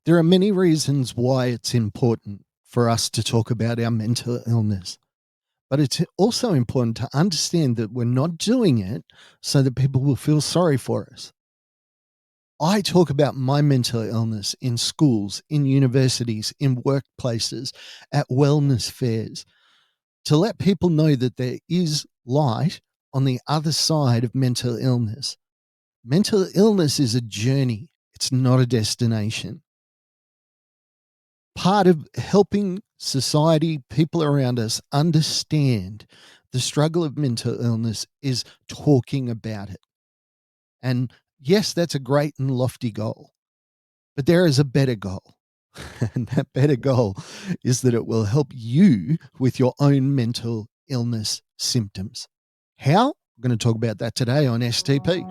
There are many reasons why it's important for us to talk about our mental illness, but it's also important to understand that we're not doing it so that people will feel sorry for us. I talk about my mental illness in schools, in universities, in workplaces, at wellness fairs to let people know that there is light on the other side of mental illness. Mental illness is a journey, it's not a destination. Part of helping society, people around us understand the struggle of mental illness is talking about it. And yes, that's a great and lofty goal, but there is a better goal. And that better goal is that it will help you with your own mental illness symptoms. How? I'm going to talk about that today on STP.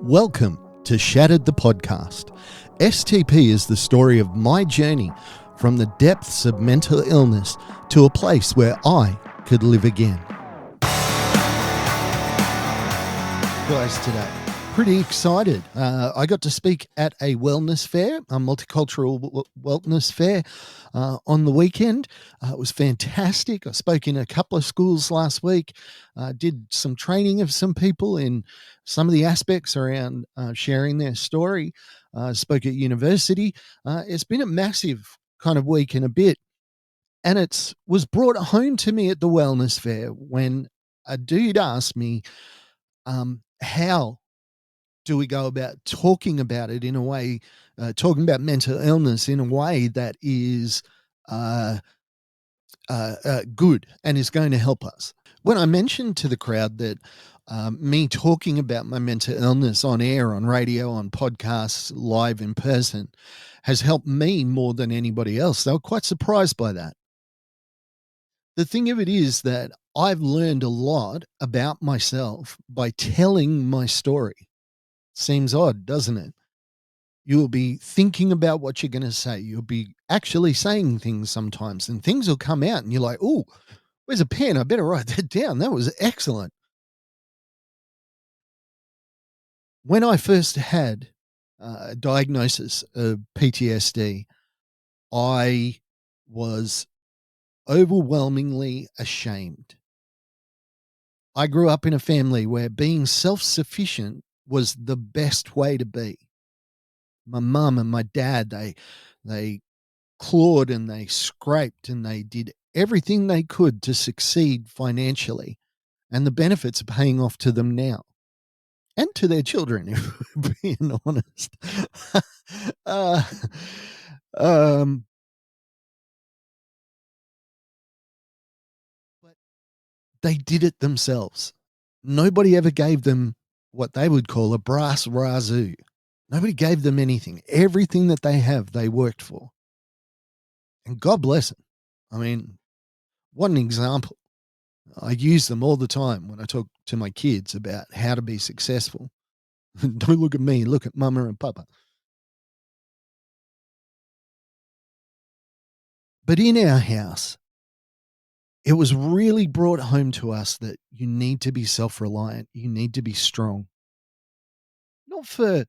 Welcome to Shattered the Podcast. STP is the story of my journey from the depths of mental illness to a place where I could live again. Guys, today, pretty excited. I got to speak at a wellness fair, a multicultural wellness fair on the weekend. It was fantastic. I spoke in a couple of schools last week, did some training of some people in some of the aspects around sharing their story. Spoke at university. It's been a massive kind of week and a bit. And it was brought home to me at the wellness fair when a dude asked me, how do we go about talking about it in a way, talking about mental illness in a way that is good and is going to help us? When I mentioned to the crowd that me talking about my mental illness on air, on radio, on podcasts, live in person, has helped me more than anybody else, they were quite surprised by that. The thing of it is that I've learned a lot about myself by telling my story. Seems odd, doesn't it? You'll be thinking about what you're going to say. You'll be actually saying things sometimes, and things will come out, and you're like, oh, where's a pen? I better write that down. That was excellent. When I first had a diagnosis of PTSD, I was overwhelmingly ashamed. I grew up in a family where being self-sufficient was the best way to be. My mum and my dad, they clawed and they scraped and they did everything they could to succeed financially, and the benefits are paying off to them now and to their children, if we're being honest. uh, um, but they did it themselves. Nobody ever gave them what they would call a brass razoo. Nobody gave them anything. Everything that they have, they worked for. And God bless them. I mean, what an example. I use them all the time when I talk to my kids about how to be successful. Don't look at me, look at mama and papa. But in our house, it was really brought home to us that you need to be self reliant, you need to be strong. Not for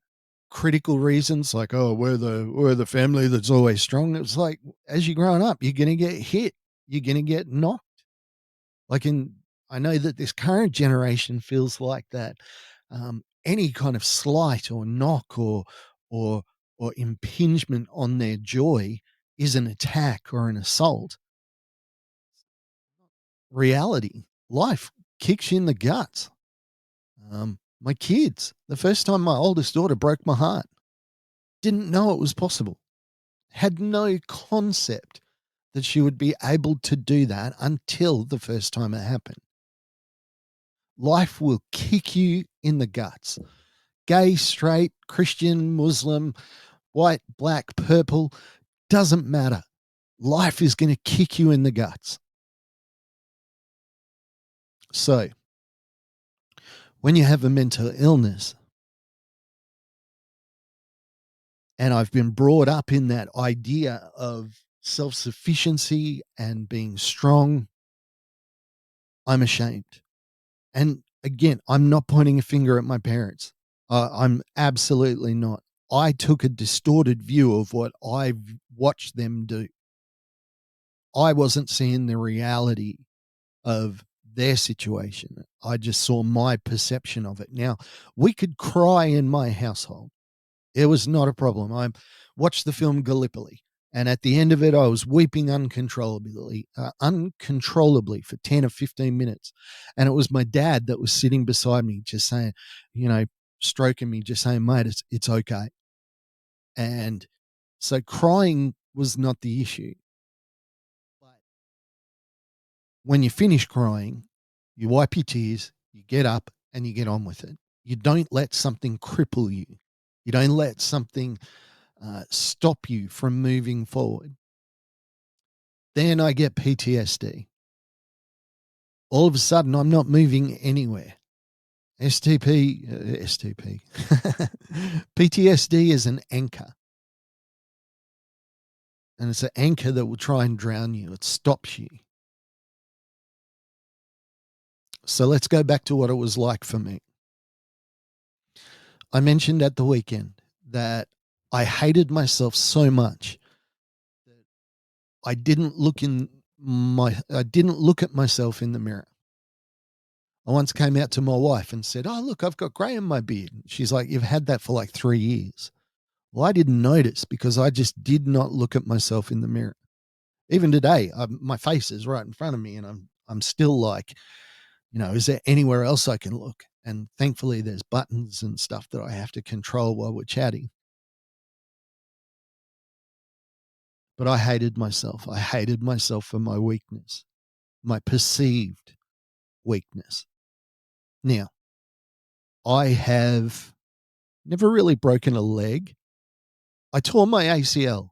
critical reasons like, oh, we're the family that's always strong. It was like, as you're growing up, you're going to get hit, you're going to get knocked. Like I know that this current generation feels like that. Any kind of slight or knock or or impingement on their joy is an attack or an assault. Reality, life kicks you in the guts. My kids, the first time my oldest daughter broke my heart, didn't know it was possible, had no concept that she would be able to do that until the first time it happened. Life will kick you in the guts. Gay, straight, Christian, Muslim, white, black, purple, doesn't matter. Life is going to kick you in the guts. So, when you have a mental illness, and I've been brought up in that idea of self sufficiency and being strong, I'm ashamed. And again, I'm not pointing a finger at my parents. I'm absolutely not. I took a distorted view of what I've watched them do. I wasn't seeing the reality of their situation. I just saw my perception of it. Now, we could cry in my household. It was not a problem. I watched the film Gallipoli, and at the end of it, I was weeping uncontrollably for 10 or 15 minutes. And it was my dad that was sitting beside me, just saying, you know, stroking me, just saying, mate, it's okay. And so crying was not the issue. But when you finish crying, you wipe your tears, you get up, and you get on with it. You don't let something cripple you. You don't let something stop you from moving forward. Then I get PTSD. All of a sudden, I'm not moving anywhere. STP. PTSD is an anchor, and it's an anchor that will try and drown you. It stops you. So let's go back to what it was like for me. I mentioned at the weekend that I hated myself so much that I didn't look at myself in the mirror. I once came out to my wife and said, "Oh, look, I've got grey in my beard." She's like, "You've had that for like 3 years." Well, I didn't notice because I just did not look at myself in the mirror. Even today, my face is right in front of me, and I'm still like, is there anywhere else I can look? And thankfully, there's buttons and stuff that I have to control while we're chatting. But I hated myself. I hated myself for my weakness, my perceived weakness. Now, I have never really broken a leg. I tore my ACL,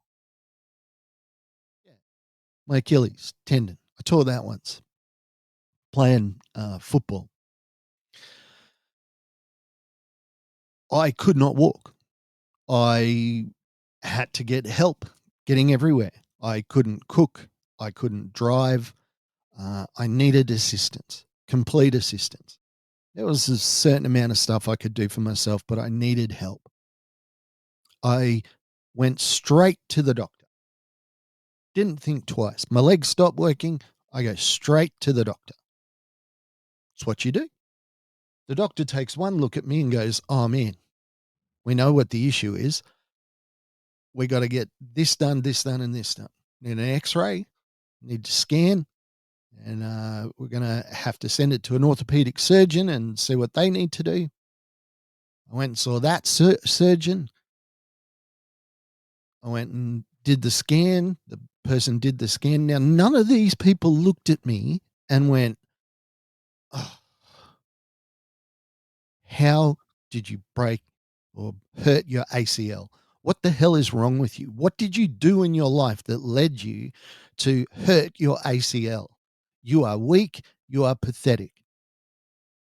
yeah, my Achilles tendon. I tore that once playing football. I could not walk. I had to get help getting everywhere. I couldn't cook. I couldn't drive. I needed assistance, complete assistance. There was a certain amount of stuff I could do for myself, but I needed help. I went straight to the doctor. Didn't think twice. My legs stopped working. I go straight to the doctor. It's what you do. The doctor takes one look at me and goes, "Oh, man, we know what the issue is. We got to get this done, and this done. Need an x ray, need to scan, and we're going to have to send it to an orthopedic surgeon and see what they need to do." I went and saw that surgeon. I went and did the scan. The person did the scan. Now, none of these people looked at me and went, "Oh, how did you break or hurt your ACL? What the hell is wrong with you? What did you do in your life that led you to hurt your ACL? You are weak. You are pathetic."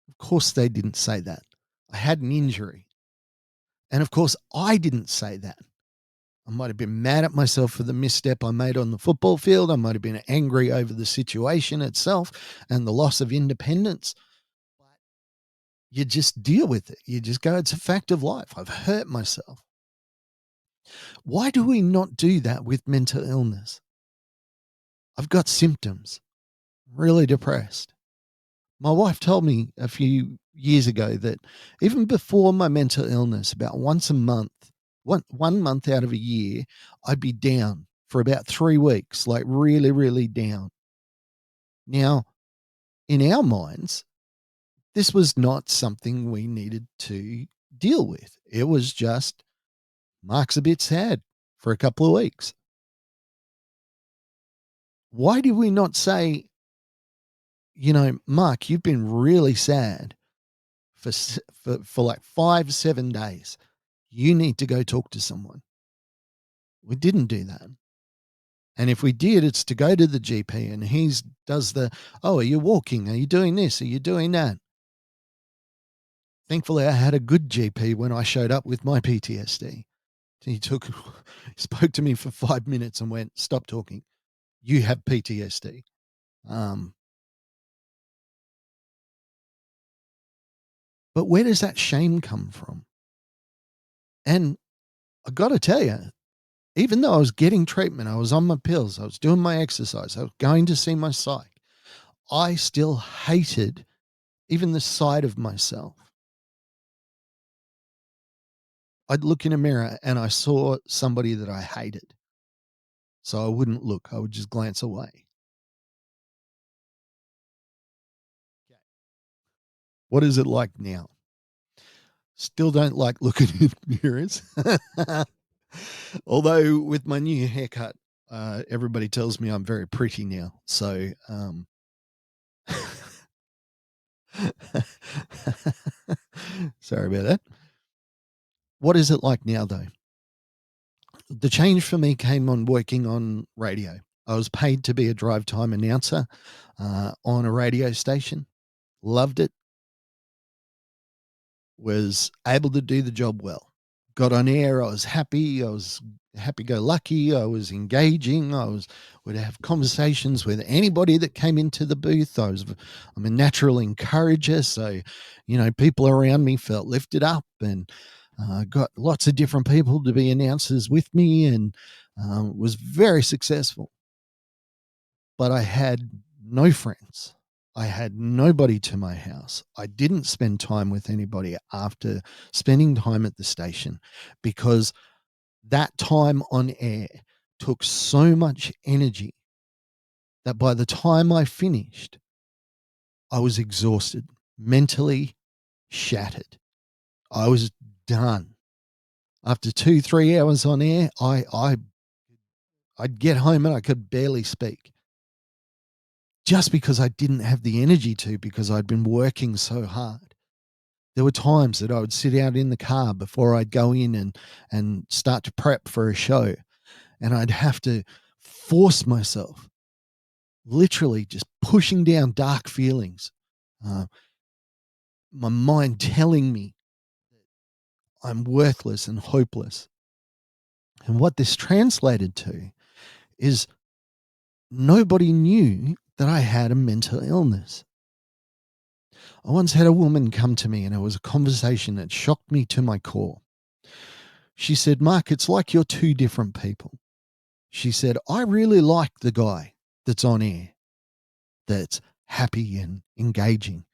Of course, they didn't say that. I had an injury. And of course, I didn't say that. I might have been mad at myself for the misstep I made on the football field. I might have been angry over the situation itself and the loss of independence. But you just deal with it. You just go, it's a fact of life. I've hurt myself. Why do we not do that with mental illness? I've got symptoms, really depressed. My wife told me a few years ago that even before my mental illness, about once a month, one month out of a year, I'd be down for about 3 weeks, like really, really down. Now, in our minds, this was not something we needed to deal with. It was just Mark's a bit sad for a couple of weeks. Why do we not say, Mark, you've been really sad for like 5, 7 days. You need to go talk to someone. We didn't do that. And if we did, it's to go to the GP and he's does the, "Oh, are you walking? Are you doing this? Are you doing that?" Thankfully, I had a good GP when I showed up with my PTSD. He spoke to me for 5 minutes and went, "Stop talking. You have PTSD." Um, but where does that shame come from? And I got to tell you, even though I was getting treatment, I was on my pills, I was doing my exercise, I was going to see my psych, I still hated even the sight of myself. I'd look in a mirror and I saw somebody that I hated. So I wouldn't look, I would just glance away. What is it like now? Still don't like looking in mirrors. Although with my new haircut, everybody tells me I'm very pretty now. So, sorry about that. What is it like now, though? The change for me came on working on radio. I was paid to be a drive time announcer on a radio station. Loved it. Was able to do the job well. Got on air, I was happy, I was happy-go-lucky, I was engaging, would have conversations with anybody that came into the booth. I'm a natural encourager, so, people around me felt lifted up, and got lots of different people to be announcers with me, and was very successful. But I had no friends. I had nobody to my house. I didn't spend time with anybody after spending time at the station because that time on air took so much energy that by the time I finished, I was exhausted, mentally shattered. I was done. After 2, 3 hours on air, I'd get home and I could barely speak. Just because I didn't have the energy to, because I'd been working so hard. There were times that I would sit out in the car before I'd go in and start to prep for a show, and I'd have to force myself, literally just pushing down dark feelings. Uh, my mind telling me I'm worthless and hopeless. And what this translated to is nobody knew that I had a mental illness. I once had a woman come to me and it was a conversation that shocked me to my core. She said, "Mark, it's like you're two different people." She said, "I really like the guy that's on air, that's happy and engaging."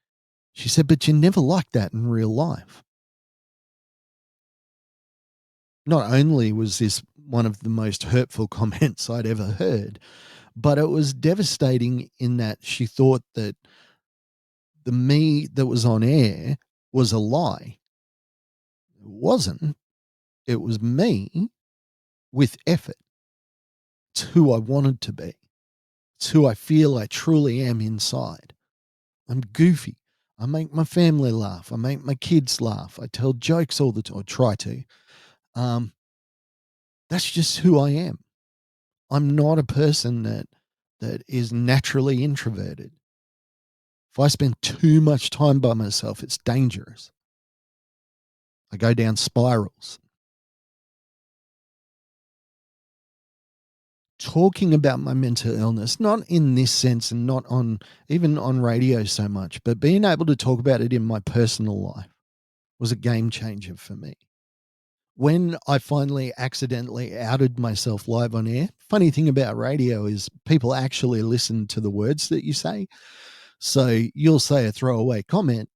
She said, "But you never like that in real life." Not only was this one of the most hurtful comments I'd ever heard, but it was devastating in that she thought that the me that was on air was a lie. It wasn't. It was me with effort. It's who I wanted to be. It's who I feel I truly am inside. I'm goofy. I make my family laugh. I make my kids laugh. I tell jokes all the time, or try to. Um, that's just who I am. I'm not a person that is naturally introverted. If I spend too much time by myself, it's dangerous. I go down spirals. Talking about my mental illness, not in this sense and not on even on radio so much, but being able to talk about it in my personal life was a game changer for me. When I finally accidentally outed myself live on air, funny thing about radio is people actually listen to the words that you say. So you'll say a throwaway comment.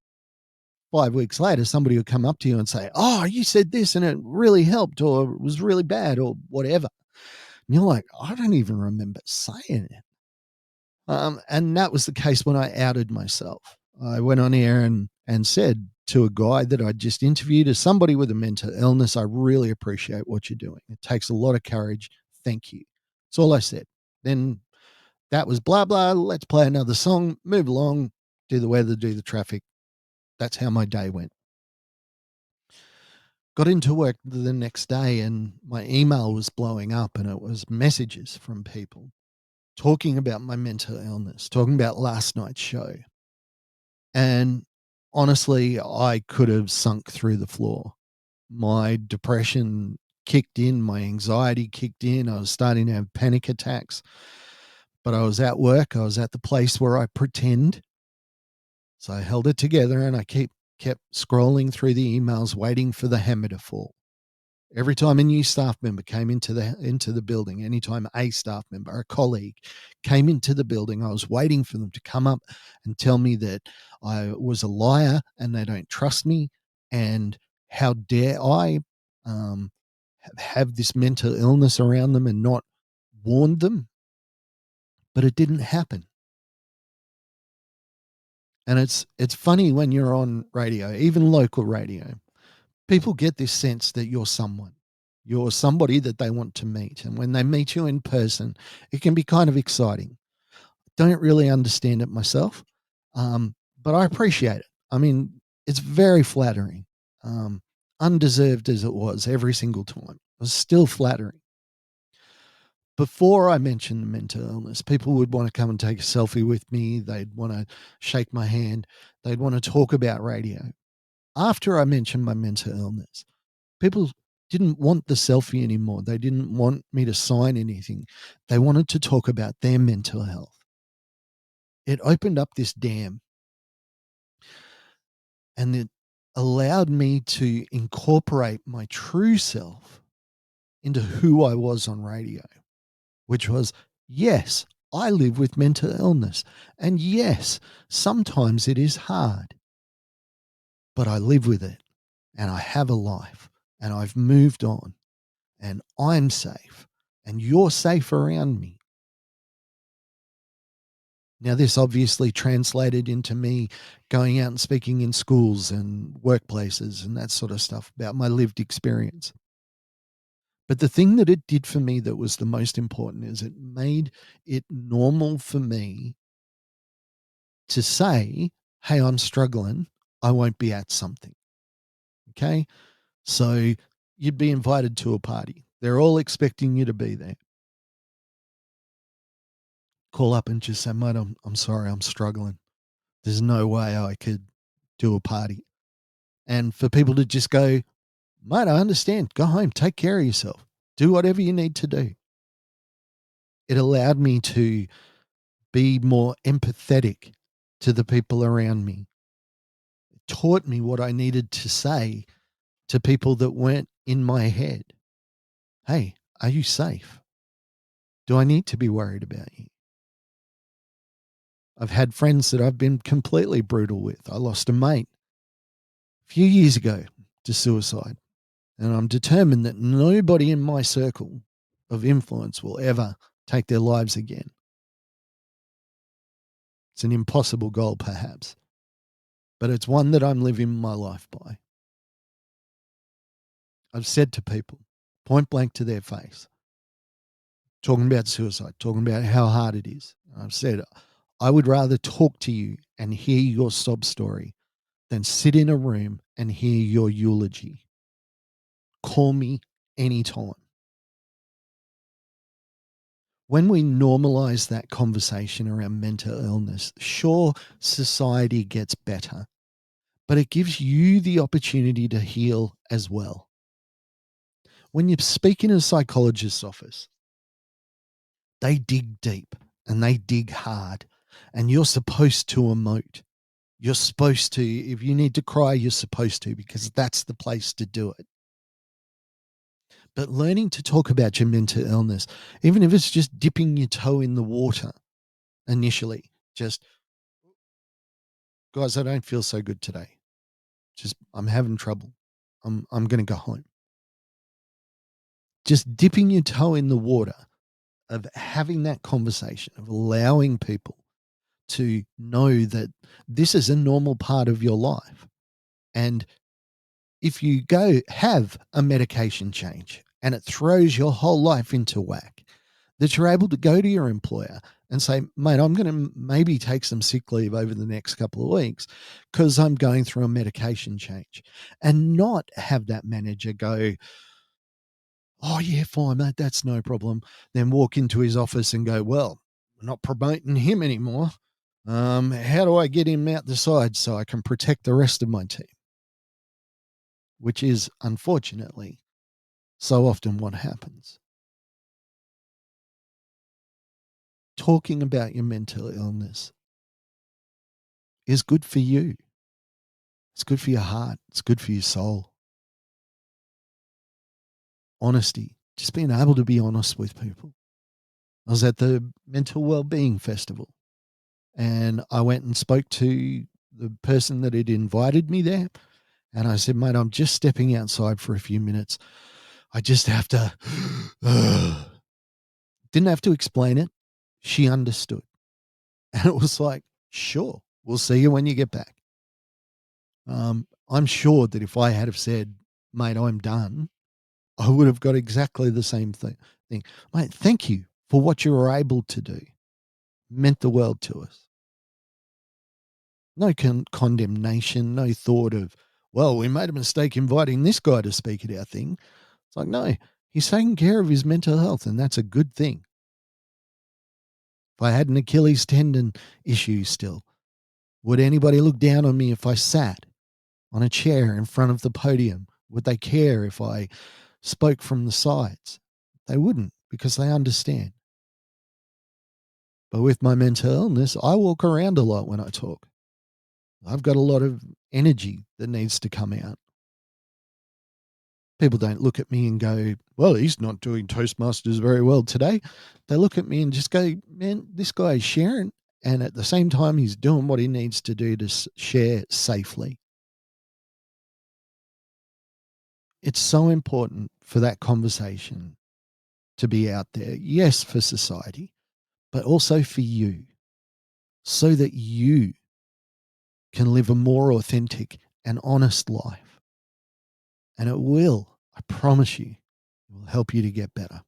5 weeks later, somebody will come up to you and say, "Oh, you said this and it really helped, or it was really bad, or whatever." And you're like, "I don't even remember saying it." And that was the case when I outed myself. I went on air and said to a guy that I just interviewed, as somebody with a mental illness, "I really appreciate what you're doing. It takes a lot of courage. Thank you." That's all I said. Then that was blah, blah. Let's play another song, move along, do the weather, do the traffic. That's how my day went. Got into work the next day and my email was blowing up and it was messages from people talking about my mental illness, talking about last night's show. And honestly, I could have sunk through the floor. My depression kicked in, my anxiety kicked in. I was starting to have panic attacks. But I was at work, I was at the place where I pretend. So I held it together and I kept scrolling through the emails, waiting for the hammer to fall. Every time a new staff member came into the building, anytime a staff member, a colleague came into the building, I was waiting for them to come up and tell me that I was a liar and they don't trust me, and how dare I um, have this mental illness around them and not warn them. But it didn't happen. And it's funny when you're on radio, even local radio, people get this sense that you're someone. You're somebody that they want to meet. And when they meet you in person, it can be kind of exciting. Don't really understand it myself, but I appreciate it. I mean, it's very flattering. Um, Undeserved as it was every single time, it was still flattering. Before I mentioned the mental illness, people would want to come and take a selfie with me. They'd want to shake my hand. They'd want to talk about radio. After I mentioned my mental illness, people didn't want the selfie anymore. They didn't want me to sign anything. They wanted to talk about their mental health. It opened up this dam, and it allowed me to incorporate my true self into who I was on radio, which was, yes, I live with mental illness. And yes, sometimes it is hard, but I live with it and I have a life and I've moved on and I'm safe and you're safe around me. Now, this obviously translated into me going out and speaking in schools and workplaces and that sort of stuff about my lived experience. But the thing that it did for me that was the most important is it made it normal for me to say, hey, I'm struggling. I won't be at something. Okay. So you'd be invited to a party. They're all expecting you to be there. Call up and just say, mate, I'm sorry, I'm struggling. There's no way I could do a party. And for people to just go, mate, I understand. Go home, take care of yourself, do whatever you need to do. It allowed me to be more empathetic to the people around me. It taught me what I needed to say to people that weren't in my head. Hey, are you safe? Do I need to be worried about you? I've had friends that I've been completely brutal with. I lost a mate a few years ago to suicide, and I'm determined that nobody in my circle of influence will ever take their lives again. It's an impossible goal, perhaps, but it's one that I'm living my life by. I've said to people, point blank to their face, talking about suicide, talking about how hard it is. I've said, I would rather talk to you and hear your sob story than sit in a room and hear your eulogy. Call me anytime. When we normalize that conversation around mental illness, sure, society gets better, but it gives you the opportunity to heal as well. When you speak in a psychologist's office, they dig deep and they dig hard, and you're supposed to emote. You're supposed to, if you need to cry, you're supposed to, because that's the place to do it. But learning to talk about your mental illness, even if it's just dipping your toe in the water initially, just, guys, I don't feel so good today. Just, I'm having trouble. I'm going to go home. Just dipping your toe in the water of having that conversation, of allowing people to know that this is a normal part of your life. And if you go have a medication change and it throws your whole life into whack, that you're able to go to your employer and say, mate, I'm going to maybe take some sick leave over the next couple of weeks because I'm going through a medication change, and not have that manager go, oh, yeah, fine, mate, that's no problem. Then walk into his office and go, well, we're not promoting him anymore. How do I get him out the side so I can protect the rest of my team? Which is, unfortunately, so often what happens. Talking about your mental illness is good for you. It's good for your heart. It's good for your soul. honesty, just being able to be honest with people. I was at the Mental Wellbeing Festival and I went and spoke to the person that had invited me there. And I said, mate, I'm just stepping outside for a few minutes. I just have to. Didn't have to explain it. She understood. And it was like, sure, we'll see you when you get back. I'm sure that if I had have said, mate, I'm done, I would have got exactly the same thing. Mate, thank you for what you were able to do. Meant the world to us. No condemnation, no thought of, well, we made a mistake inviting this guy to speak at our thing. It's like, no, he's taking care of his mental health, and that's a good thing. If I had an Achilles tendon issue still, would anybody look down on me if I sat on a chair in front of the podium? Would they care if I spoke from the sides? They wouldn't, because they understand. But with my mental illness, I walk around a lot when I talk. I've got a lot of energy that needs to come out. People don't look at me and go, well, he's not doing Toastmasters very well today. They look at me and just go, man, this guy is sharing. And at the same time, he's doing what he needs to do to share safely. It's so important for that conversation to be out there. Yes, for society, but also for you, so that you can live a more authentic and honest life. And it will, I promise you, it will help you to get better.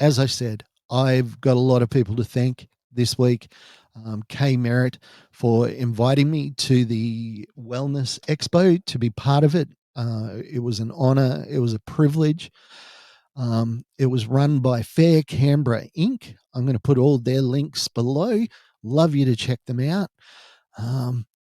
As I said, I've got a lot of people to thank this week. Kay Merritt for inviting me to the Wellness Expo to be part of it. It was an honor. It was a privilege. It was run by Fair Canberra Inc. I'm going to put all their links below. Love you to check them out.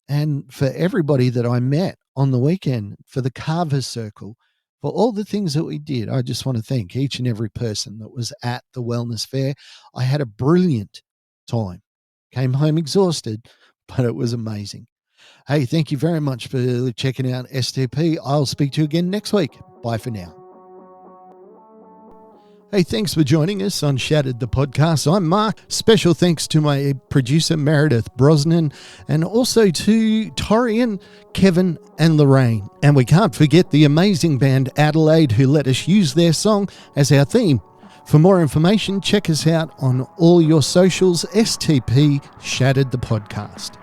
And for everybody that I met on the weekend, for the Carver Circle, for all the things that we did, I just want to thank each and every person that was at the Wellness Fair. I had a brilliant time. Came home exhausted, but it was amazing. Hey, thank you very much for checking out STP. I'll speak to you again next week. Bye for now. Hey, thanks for joining us on Shattered the Podcast. I'm Mark. Special thanks to my producer, Meredith Brosnan, and also to Torian, Kevin, and Lorraine. And we can't forget the amazing band Adelaide, who let us use their song as our theme. For more information, check us out on all your socials, STP Shattered the Podcast.